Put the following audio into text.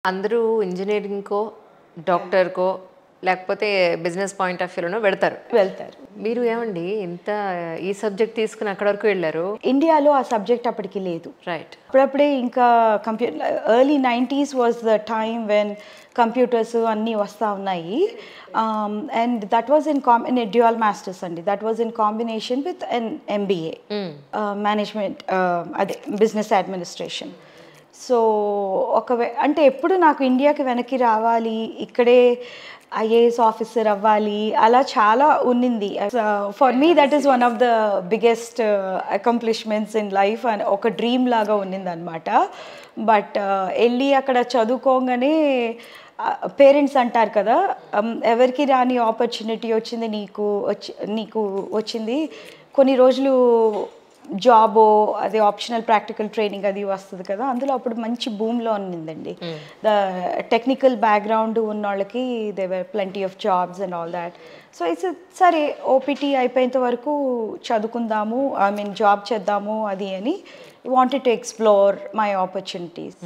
అందరూ ఇంజినీరింగ్‌కో, డాక్టర్‌కో లేకపోతే business point of వ్యూలోనో వెళ్తారు. మీరు ఏమండి ఇంత ఈ సబ్జెక్ట్ తీసుకొని అక్కడి వరకు వెళ్లారు? ఇండియాలో ఆ సబ్జెక్ట్ అప్పటికి లేదు. రైట్. అప్పుడప్పుడే ఇంకా early 90s was the time when computers అన్నీ వస్తూ ఉన్నాయి. And that was in dual masters అండి. That was in combination with an MBA management, అదే బిజినెస్ అడ్మినిస్ట్రేషన్. సో అంటే ఎప్పుడు నాకు ఇండియాకి వెనక్కి రావాలి, ఇక్కడే IAS ఆఫీసర్ అవ్వాలి, అలా చాలా ఉన్నింది. For me that is one of the biggest accomplishments in life అని ఒక డ్రీమ్ లాగా ఉన్నింది అనమాట. బట్ వెళ్ళి అక్కడ చదువుకోగానే పేరెంట్స్ అంటారు కదా, ఎవరికి రాని ఆపర్చునిటీ వచ్చింది నీకు వచ్చింది. కొన్ని రోజులు జాబో అది ఆప్షనల్ ప్రాక్టికల్ ట్రైనింగ్ అది వస్తుంది కదా, అందులో అప్పుడు మంచి బూమ్లో ఉన్నిందండి. ద టెక్నికల్ బ్యాక్గ్రౌండ్ ఉన్న వాళ్ళకి they were plenty of jobs and all that. So సరే OPT అయిపోయేంత వరకు చదువుకుందాము, జాబ్ చేద్దాము అది అని wanted to explore my opportunities.